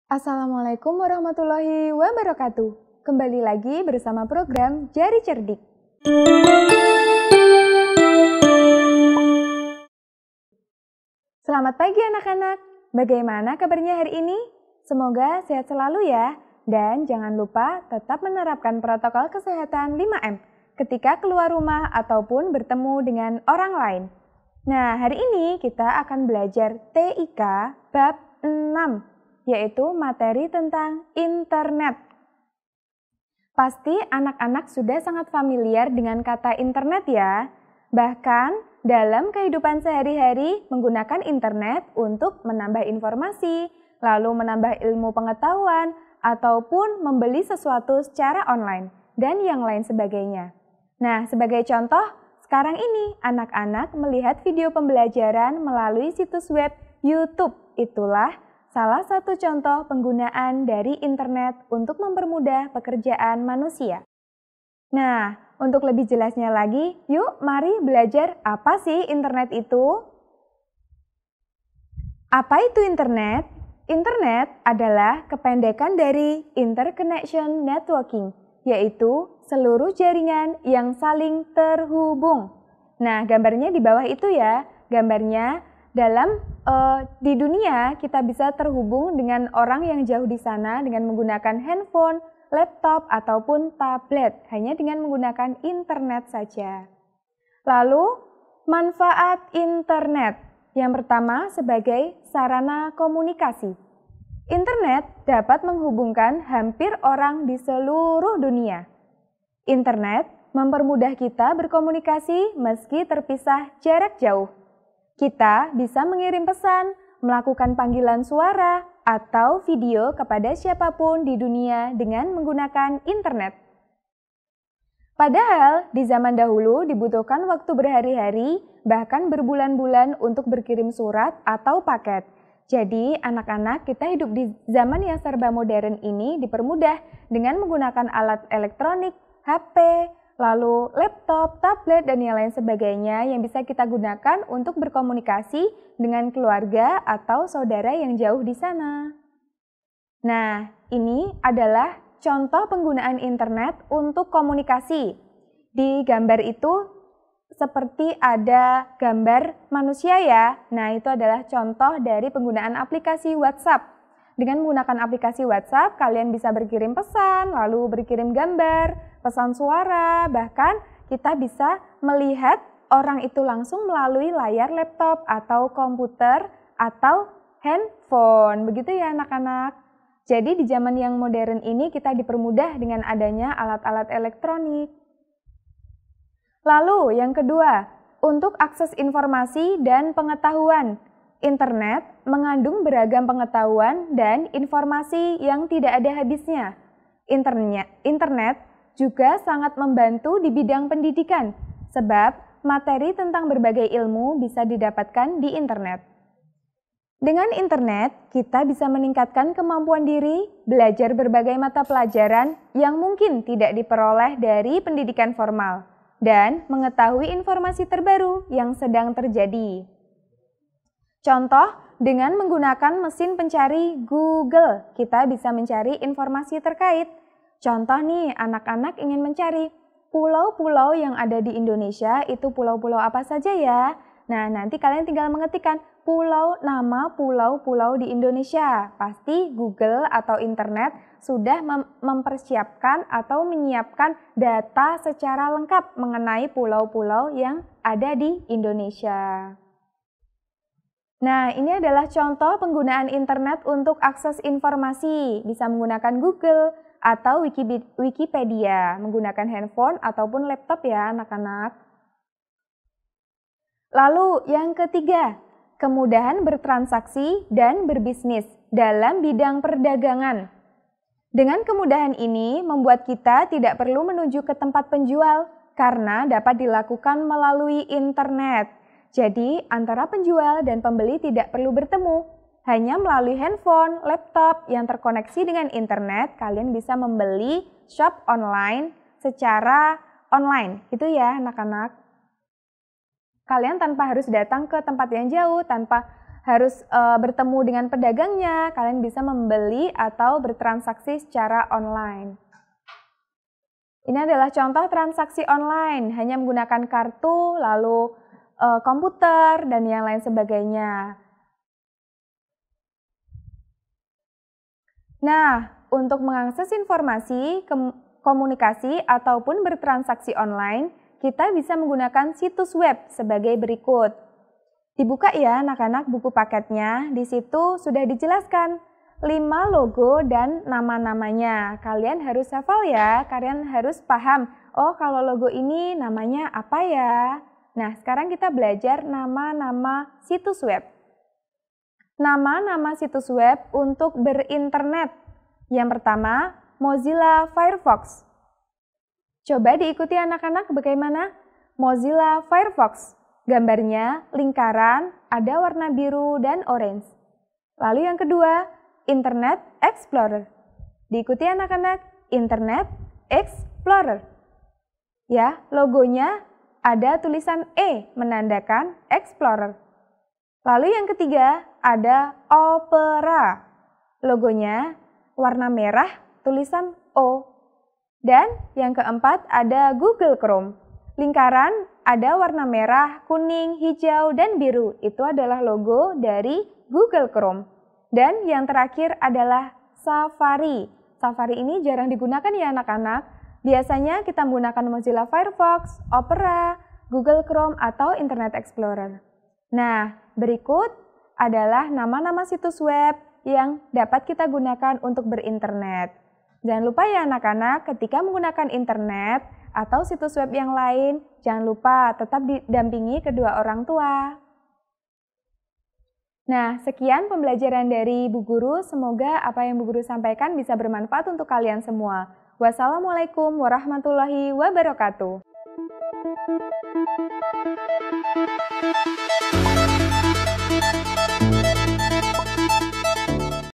Assalamualaikum warahmatullahi wabarakatuh. Kembali lagi bersama program Jari Cerdik. Selamat pagi anak-anak. Bagaimana kabarnya hari ini? Semoga sehat selalu ya. Dan jangan lupa tetap menerapkan protokol kesehatan 5M ketika keluar rumah ataupun bertemu dengan orang lain. Nah, hari ini kita akan belajar TIK bab 6, yaitu materi tentang internet. Pasti anak-anak sudah sangat familiar dengan kata internet ya. Bahkan dalam kehidupan sehari-hari menggunakan internet untuk menambah informasi, lalu menambah ilmu pengetahuan, ataupun membeli sesuatu secara online, dan yang lain sebagainya. Nah, sebagai contoh, sekarang ini anak-anak melihat video pembelajaran melalui situs web YouTube. Itulah salah satu contoh penggunaan dari internet untuk mempermudah pekerjaan manusia. Nah, untuk lebih jelasnya lagi, yuk mari belajar apa sih internet itu? Apa itu internet? Internet adalah kependekan dari Interconnection Networking, yaitu seluruh jaringan yang saling terhubung. Nah, gambarnya di bawah itu ya, gambarnya di dunia kita bisa terhubung dengan orang yang jauh di sana dengan menggunakan handphone, laptop, ataupun tablet, hanya dengan menggunakan internet saja. Lalu, manfaat internet. Yang pertama sebagai sarana komunikasi. Internet dapat menghubungkan hampir orang di seluruh dunia. Internet mempermudah kita berkomunikasi meski terpisah jarak jauh. Kita bisa mengirim pesan, melakukan panggilan suara, atau video kepada siapapun di dunia dengan menggunakan internet. Padahal di zaman dahulu dibutuhkan waktu berhari-hari, bahkan berbulan-bulan untuk berkirim surat atau paket. Jadi anak-anak kita hidup di zaman yang serba modern ini dipermudah dengan menggunakan alat elektronik, HP, lalu laptop, tablet, dan yang lain sebagainya yang bisa kita gunakan untuk berkomunikasi dengan keluarga atau saudara yang jauh di sana. Nah, ini adalah contoh penggunaan internet untuk komunikasi. Di gambar itu seperti ada gambar manusia ya. Nah, itu adalah contoh dari penggunaan aplikasi WhatsApp. Dengan menggunakan aplikasi WhatsApp, kalian bisa berkirim pesan, lalu berkirim gambar, pesan suara, bahkan kita bisa melihat orang itu langsung melalui layar laptop atau komputer atau handphone. Begitu ya anak-anak. Jadi di zaman yang modern ini kita dipermudah dengan adanya alat-alat elektronik. Lalu yang kedua, untuk akses informasi dan pengetahuan. Internet mengandung beragam pengetahuan dan informasi yang tidak ada habisnya. Internet juga sangat membantu di bidang pendidikan, sebab materi tentang berbagai ilmu bisa didapatkan di internet. Dengan internet, kita bisa meningkatkan kemampuan diri, belajar berbagai mata pelajaran yang mungkin tidak diperoleh dari pendidikan formal, dan mengetahui informasi terbaru yang sedang terjadi. Contoh, dengan menggunakan mesin pencari Google, kita bisa mencari informasi terkait. Contoh nih, anak-anak ingin mencari pulau-pulau yang ada di Indonesia, itu pulau-pulau apa saja ya? Nah, nanti kalian tinggal mengetikkan nama pulau-pulau di Indonesia. Pasti Google atau internet sudah mempersiapkan atau menyiapkan data secara lengkap mengenai pulau-pulau yang ada di Indonesia. Nah, ini adalah contoh penggunaan internet untuk akses informasi. Bisa menggunakan Google atau Wikipedia, menggunakan handphone ataupun laptop ya anak-anak. Lalu yang ketiga, kemudahan bertransaksi dan berbisnis dalam bidang perdagangan. Dengan kemudahan ini membuat kita tidak perlu menuju ke tempat penjual karena dapat dilakukan melalui internet. Jadi antara penjual dan pembeli tidak perlu bertemu. Hanya melalui handphone, laptop yang terkoneksi dengan internet, kalian bisa membeli shop online secara online. Itu ya anak-anak. Kalian tanpa harus datang ke tempat yang jauh, tanpa harus bertemu dengan pedagangnya, kalian bisa membeli atau bertransaksi secara online. Ini adalah contoh transaksi online, hanya menggunakan kartu, lalu komputer, dan yang lain sebagainya. Nah, untuk mengakses informasi, komunikasi, ataupun bertransaksi online, kita bisa menggunakan situs web sebagai berikut. Dibuka ya anak-anak buku paketnya, di situ sudah dijelaskan 5 logo dan nama-namanya. Kalian harus hafal ya, kalian harus paham, oh kalau logo ini namanya apa ya? Nah, sekarang kita belajar nama-nama situs web. Nama-nama situs web untuk berinternet. Yang pertama, Mozilla Firefox. Coba diikuti anak-anak bagaimana? Mozilla Firefox. Gambarnya lingkaran, ada warna biru dan orange. Lalu yang kedua, Internet Explorer. Diikuti anak-anak, Internet Explorer. Ya, logonya ada tulisan E menandakan Explorer. Lalu yang ketiga, ada Opera. Logonya warna merah, tulisan O. Dan yang keempat ada Google Chrome. Lingkaran ada warna merah, kuning, hijau, dan biru. Itu adalah logo dari Google Chrome. Dan yang terakhir adalah Safari. Safari ini jarang digunakan ya anak-anak. Biasanya kita menggunakan Mozilla Firefox, Opera, Google Chrome, atau Internet Explorer. Nah, berikut adalah nama-nama situs web yang dapat kita gunakan untuk berinternet. Jangan lupa ya anak-anak, ketika menggunakan internet atau situs web yang lain, jangan lupa tetap didampingi kedua orang tua. Nah, sekian pembelajaran dari Bu Guru. Semoga apa yang Bu Guru sampaikan bisa bermanfaat untuk kalian semua. Wassalamualaikum warahmatullahi wabarakatuh.